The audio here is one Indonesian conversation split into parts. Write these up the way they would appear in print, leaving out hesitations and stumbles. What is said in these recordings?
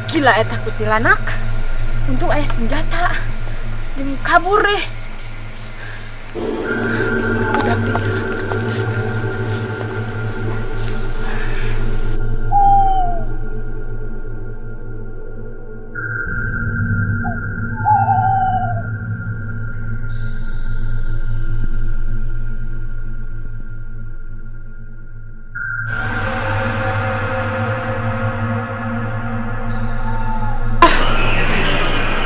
Gila eta kutilanak. Untung aya senjata. Jeung kabur deh. Udah deh.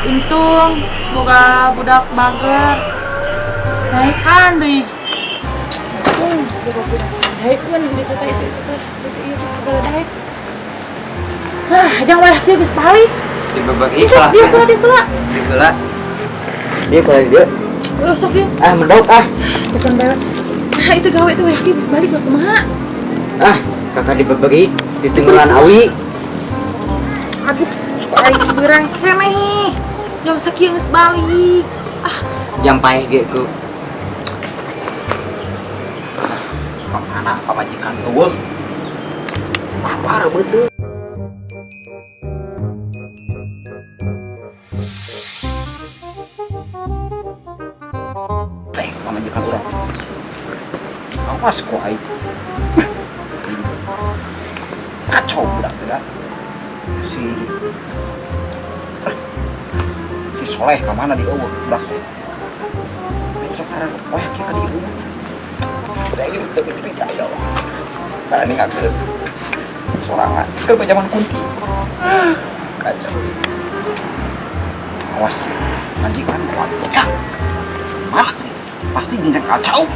Untung boga budak mager naikkan deh. Boga budak naikkan di kota itu segala naik. Nah, jangan wadah dia geus balik. Dibagi Dia pula. Dia dia. Sok dia. Mendok Tekan banget. Nah, itu gawe tuh dia geus balik lah kumaha. Kakak dibagi di tenggelan awi. Aduh, aing beurang keneh. Jam sakieu geus balik. Jam pae ge ku. Pamana pamajikan eueuh. Lapar betul. Pamajikan urang. Awas ku aing. Kacau budak teh si Soleh kemana di eueuh budak teh. Besok karena kieu ka di eueuh. Saya ini udah bercerita ya Allah. Karena ini ngakeun sorangan ke zaman kunti. Kacau. Awas majikan kuat. Ya. Mana? Pasti jenjang kacau.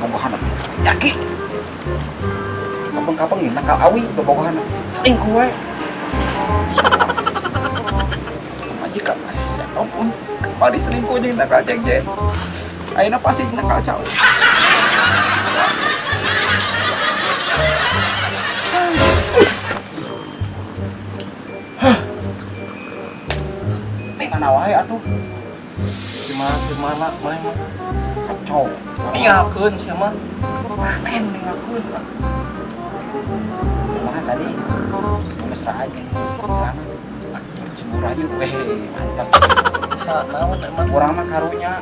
Bobogohan yakin. Kampung-kampung ini nakal awi bobogohan. Selingkuh we. Majikan saya ampun. Padi selingkuh jeung nakal jeng-jeng. Ayeuna pasti nakal kacau. Mana wae atuh? Gimana mah kacau. Tinggalkeun sia mah. Mana ninggalkeun? Kumaha tadi? Mesra aja. Lama. Cemburu aja mantap. Bisa naon emang urang mah karunya.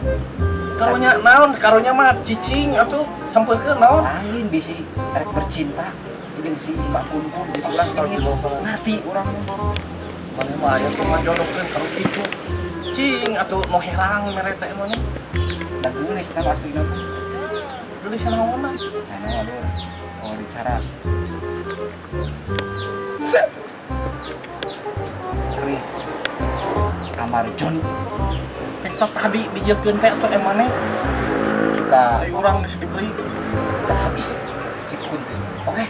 Karunya naon? Karunya mah cicing atuh sampeukeun naon? Lain bisi rek bercinta. Jeung si Mbak Kumpul di tulang ngerti urang mah. Mana mah aya teh ngajodokeun karo kitu. Cing atuh nu herang mere teh mah nya. Da geulis teh aslina teh. Geulis naonna? Aduh. Oh bicara. Set. Chris. Kamar John. Kita tadi dijieupkeun teh atuh emane. Kita urang geus diberi. Kita habis si Kunti. Oke.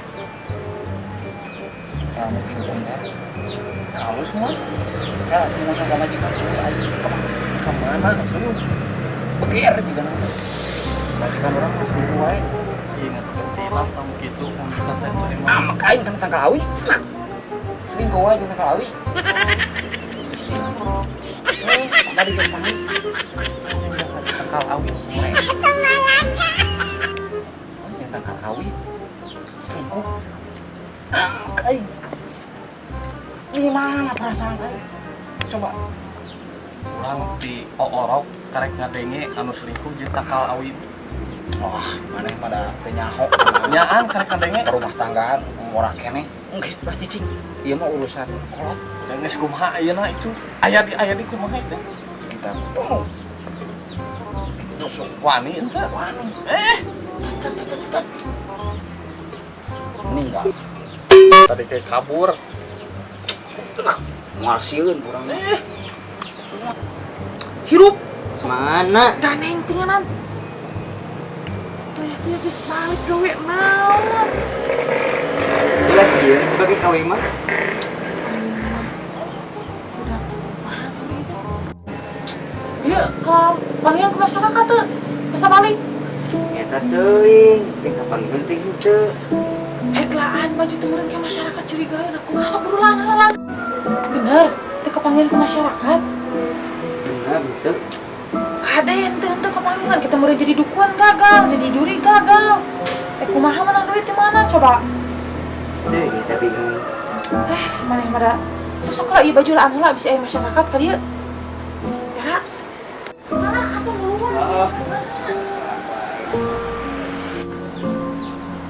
Ya mungkin enggak. Halus mah. Ya, semoga sama majikan kemana tuh? Beker juga nanti. Majikan orang harus dibuai. Ingat ketilang kamu gitu, kita tentu emang. Makain kan tangkal awi. Selingkuh aja tangkal awi. Tadi kemarin. Tangkal awi semua. Oh, tangkal awi. Selingkuh. Makain. Gimana perasaan kamu? Coba urang di orok karek ngadenge anu selingkuh jeung takal awin. Wah, maneh pada teu nyaho. Nyaan karek ngadenge rumah tanggaan murah keneh. Geus pasti cing. Ieu mah urusan kolot. Da geus kumaha ayeuna itu? Aya di kumaha itu? Kita tusuk wani ente wani. Meninggal. Tadi kayak kabur. Ngasieun urang hirup semana ganeng tinganan teh dia geus balik gawe naon jelas ieu bagi gawe mah udah kumaha sih itu ieu ka panggilan ke masyarakat teu bisa balik eta teuing teh ka panggilan teh henteu eglaan maju teureun ke masyarakat curigaeun aku masuk berulang halang. Bener, itu kepanggil ke masyarakat. Bener, betul. Kaden, itu kepanggilan kita mulai jadi dukun gagal, jadi juri gagal. Kumaha menang duit di mana coba? Deh, kita bingung. Mana yang ada sosok lah iya baju lah anu lah bisa masyarakat kali ya. Ya. Salah apa lu?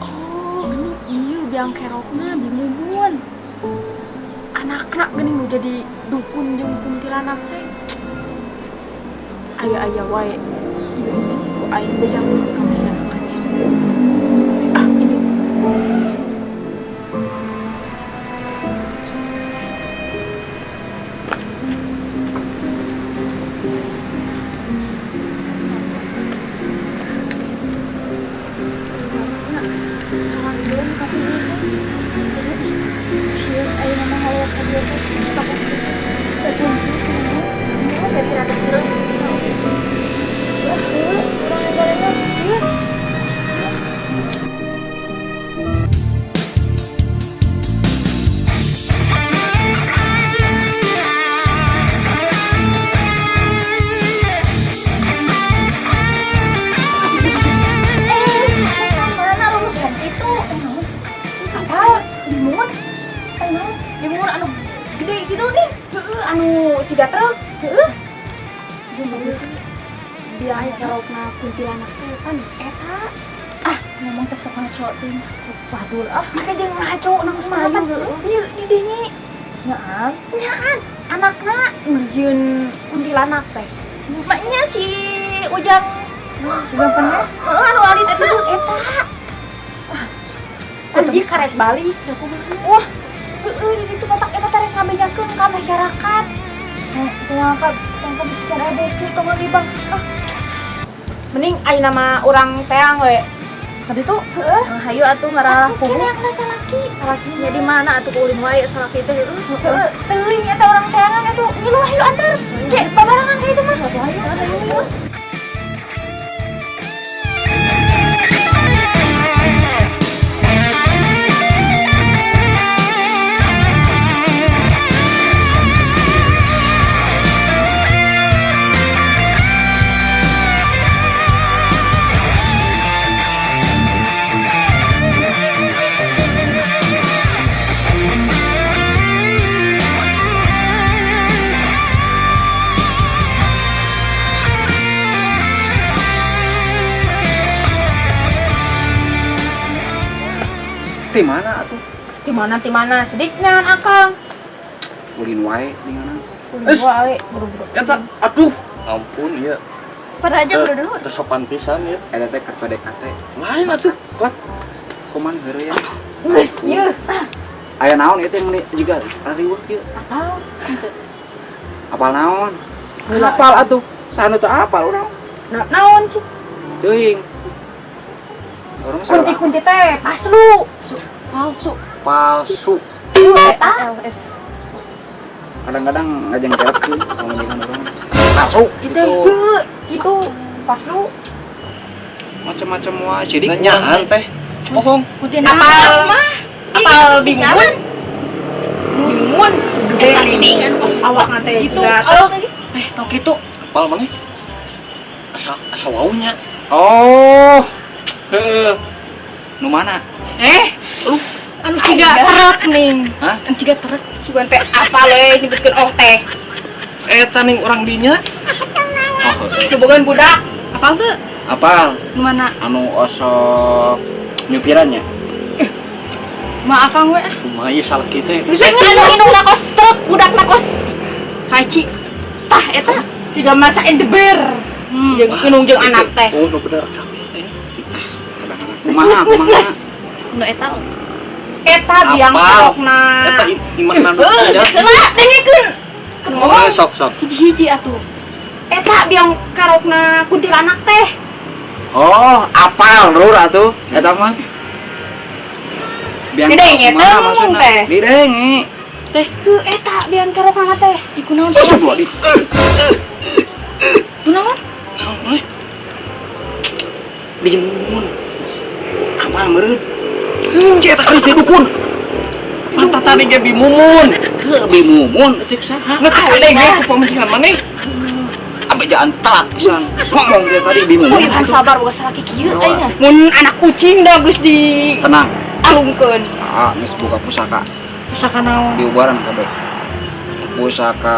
Oh, gini iya biang kerokna bimumun. Anakna geuning nu jadi dukun jeung kuntilanak teh. Aya wae. Ieu ku aing bejakeun ka masyarakat. Ini. Cigatrek, bilang kerokna kuntilanak teh kan eta. Ngomong teh sok ngaco teh. Waduh make jeung ngaco na kumaha ieu di dieu nya. Nyaan. Anakna nurjeun kuntilanak teh. Maknya si Ujang penyet. Anu alit eta eta. Kudu karet balik. Wah, di ditu batak eta teh ngabejakeun ka masyarakat. Ngangkat bicara beki tong libang. Mending ayeuna mah urang teang we. Ka ditu? Heeh. Hayu atuh ngarah kubu. Kene yang salaki. Salakinya di mana atuh ulin wae salaki teh heeh. Teuing eta urang teangan atuh. Ngilu hayu antar. Ge sabarangan ka itu mah. Hayu. Di mana Sediknya akang. ulin wae di mana? Ulin wae buru-buru. Eta aduh, ampun ieu. Pada aja buru-buru. Teu sopan pisan ieu. Eta teh keur PDKT. Lain atuh, kuat. Kuman heureuy ya. Geus ieu. Aya naon ieu teh meuni jiga riweuh ieu. Apal? Apal naon? Apal atuh. Sanu teh apal urang. Naon cik? Teuing. Urang salah. Kunti teh palsu. LS. Kadang-kadang ngajeng kerep ngomongin orang. Palsu. Itu palsu. Macam-macam wae sidik nyaan teh. Bohong. Apal bingung. Gede ini kan pas awak teh itu tong kitu. Apal mana? Asa waunya. Oh. Heeh. Nu mana? Anu ciga terak ning. Hah? Anu ciga terak cuman teh apal we nyebutkeun teh. Eta ning urang dinya. Cobogan budak. Apal teu? Apal? Nu mana? Anu osok nyupirannya. Ma akang we. Kumaha ieu salah kitu. Bisa anu indungna kos truk, budakna kos kaci. Tah eta ciga masa endeber. Jeung inung jeung anak teh. Oh, nu bener kami. Kumaha? Nu eta biang kerokna. Eta imana nu ada. Selah dengekeun. Oh, sok. Hiji atuh. Eta biang kerokna kuntilanak teh. Oh, apal lur atuh eta mah. Biang Didenge teh. Didenge. Teh ku eta biang kerokna teh. Iku naon? Kunaon? Bimun. Apal meureun? Eta geus teh dukun. Manta tadi ge bimumun. Heuh bimumun ceuk saha? Ngeteh ge ku pamikiran maneh. Ampe jangan telat pisan. Ngomong dia tadi bimumun. Sabar boga salaki kieu aing. Mun anak kucing da geus di tenang. alungkeun. geus buka pusaka. Pusaka naon? Diubaran kabeh. Pusaka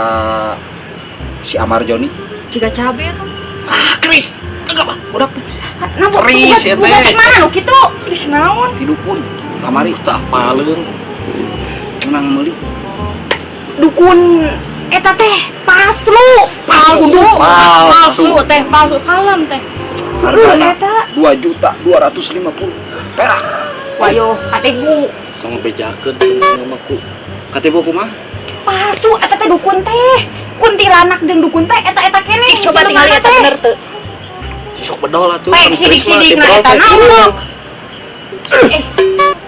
si Amarjoni. Jika cabe tuh. Ah, Kris. Enggak, Pak. Udah pusaka. Nah, Kris ya teh. Cek mana nu kitu? Kris naon? Ti dukun. Kamari tah paleung. Menang meuli. Dukun eta teh palsu. Palsu teh, palsu kalem teh. Hargana Eta 2.250.000 perak. wayo kategu Tong bejakeun tong ngamaku. Katebo kumaha? palsu eta teh dukun teh. Kuntilanak jeung dukun teh eta keneh. Cik coba tinggal eta bener teu. Sisok bedol atuh. Pek sidik-sidik na eta naon?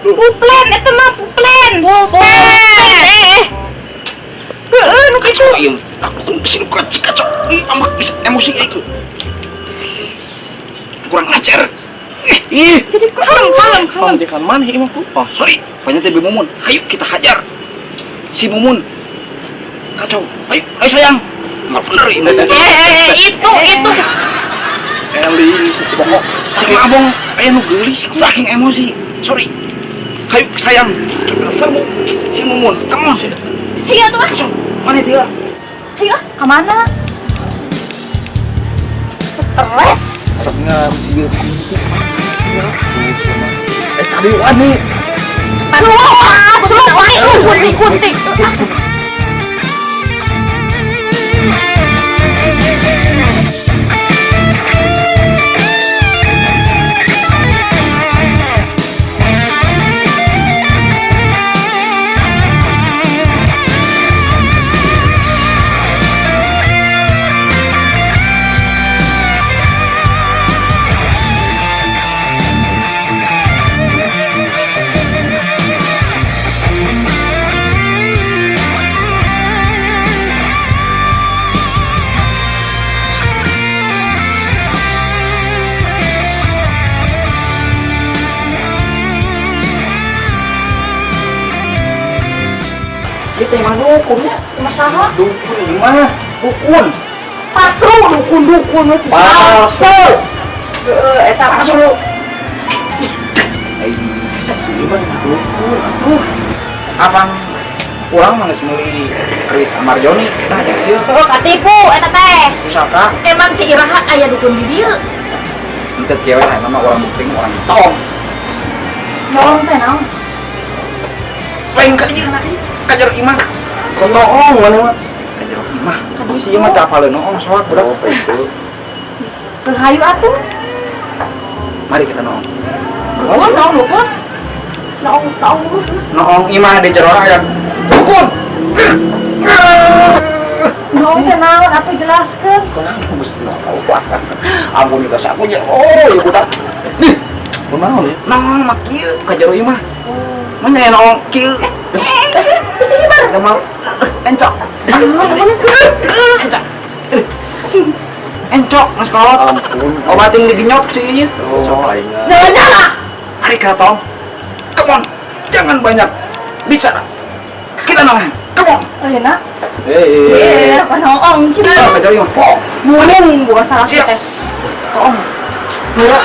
Puplen eta mah puplen. Heeh nu kitu. Ieu takut sini kacik kacok. Ih, amak bisa emosi ieu. Kurang ajar. Ih, Jadi kalem. pangdekan mana ieu mah? Oh, sorry. Banyak teh Mumun. Ayo kita hajar. Si Mumun. Kacau. Ayo sayang. Enggak bener ini. Itu. Eli pokok saking abong aya nu geulis saking emosi. Sorry. Hayu sayang. Kita serbu si Mumun. Kamu sih. Saya tuh. Kacau. Mana dia? Ayo, ke mana? Stres. Sarengna dia. Tadi wani. Aduh, asli wani kuntik. Kita yang dukunnya? Masalah Dukun gimana? Dukun. palsu dukun. Palsu. Eta palsu. Bisa sih bang dukun. Aduh. Abang pulang mah geus meuli Kris Amarjoni. Nah, jadi ieu Oh, katipu eta teh. pusaka. Emang ti iraha aya dukun di dieu. Henteu kieu teh nama orang bukting orang tong. Naon teh naon? Lain ka ieu. Kajar imah. Sonoong mana mah. Kajar imah. Si ieu mah teu apaleun noong soak budak. Hayu atuh. Mari kita noong. Naon luput? Naon. Noong imah di jero aya dukun. Naon teh naon apa jelaskeun? Gusti Allah. Ampun kita saku nya. Oh, ieu budak. Nih, kumaha ya? Noong mah kieu ka jero imah. Mun nya noong kieu. Kesini baru. Enggak mau. Encok. Encok. Encok mas kolot. Ampun. Obatin digenyok sih ieu. Oh, aingna. Nyala. Ari katong. Come on. Jangan banyak bicara. Kita noong. Come on. Enak. Eh. Apa naon cina? Ka jero imah. Po. Munung bukan salah Siap. teh. Tong. Mira.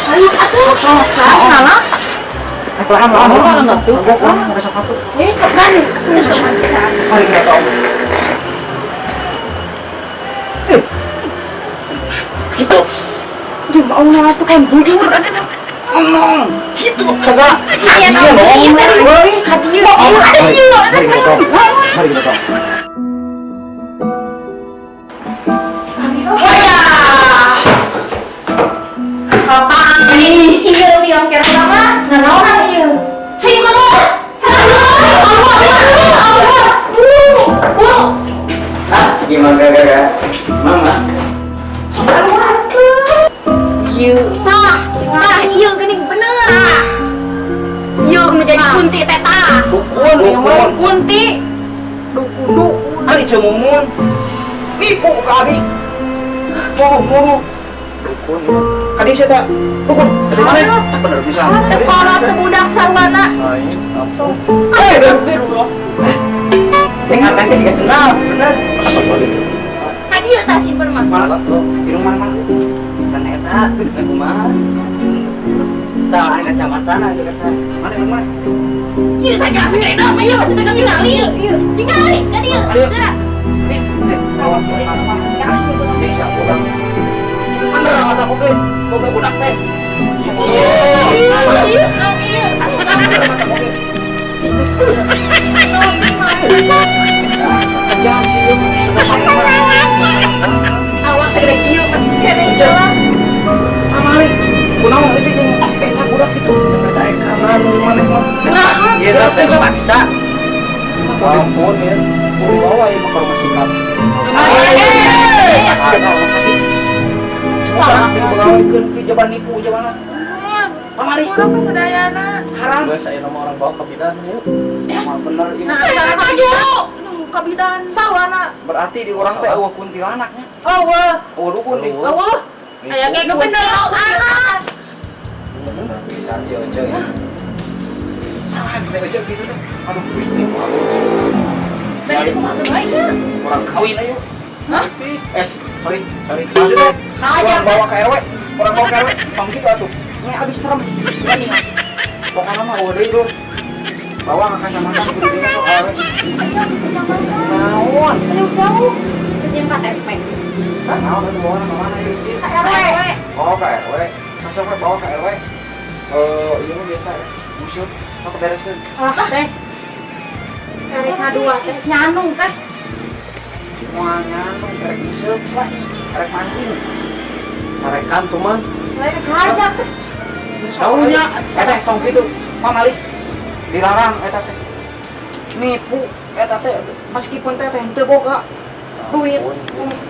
Hayu atuh. Sok. Salah. Paham. Tuh. Ada sepatu. Berani. Mari kita tahu. Gitu. Jum Allah tuh kan bujur. Ngomong. Gitu. Segala. Iya naon tadi. Kadieu. Mari kita tahu. Mari kita tahu. Hoya. Apa ini? Iya diong kira sama. Nah naon ieu? Hayu keluar. Gimana gara-gara mama? Iya. Nah, iya geuning bener. Iya nu jadi kunti teh tah. Dukun. Kunti. Dukun. Ari cemumun. Nipu kami. Mau. Dukun. Kadi saya tak. Dukun. Dari mana? Tak benar bisa. Kalau teu budak sarwana. Dengar nanti sih senang. Benar. Apa boleh? Kadieu tah simpen mah. Mana lo? Di rumah mana? Kan eta di rumah. Tah ada kacamata aja kata. Mana ini mah. Ini saya segera namanya masih tak tinggal iya. Tinggal kan iya. Segera. Nih, bawa ke mana? Jadi siapa orang? Bener ada kopi, kopi budak teh. Awas segera kieu pasti kene jalan. Amali, kunaon euy jeung tengah budak itu. Teh kanan mana mah. Ieu teh saya paksa. Ampun ya. Kudu bawa ieu ke rumah sikap. Wah, pegawaikeun ti jaban nipu jabana. Amali, Kurang kesedayana. haram. Geus aya nama orang bawa ke bidan yuk. Mah bener ieu. Nah, asal kabiro. Kabidan sawana. Berarti di orang teh eueuh kuntilanaknya. Eueuh. Eueuh dukun nih. Eueuh. Aya ge bener anak. Bisa aja ya. Salah kita aja gitu tuh. Aduh, Gusti. Tadi kumaha bae ya. Orang kawin ayo. Hah? Sorry. Maksudnya orang bawa ke RW, orang bawa ke RW, bang gitu atuh. Ini abis serem. Ini mah. Pokoknya mah udah itu. Bawa makan sama makan kudu dina ke RW. Naon? Jauh. Jeung KTP. Naon atuh bawa ke mana ieu? RW. Oh, ke RW. Masa we bawa ke RW? Iya mah biasa ya. Museum. Sok bereskeun. Ah teh. Karek kadua teh nyanung teh. Semuanya tuh karek museum, karek mancing. Karekan tuh mah. Lain aja teh. Taunya, teh tong gitu, pamali dilarang eta teh. Nipu eta teh meskipun teh teu boga duit.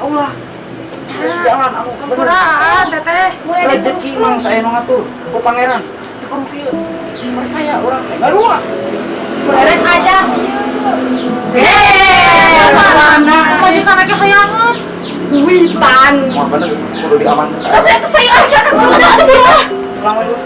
Allah. Jalan aku Kurang teteh. rezeki mang saya nu ngatur ku pangeran. Kudu kieu. Percaya orang teh garua. Beres aja. Mana? Tadi kan lagi hayangan. Duitan. Mau bener kudu diamankan. Saya aja kan sudah ada. Lama itu.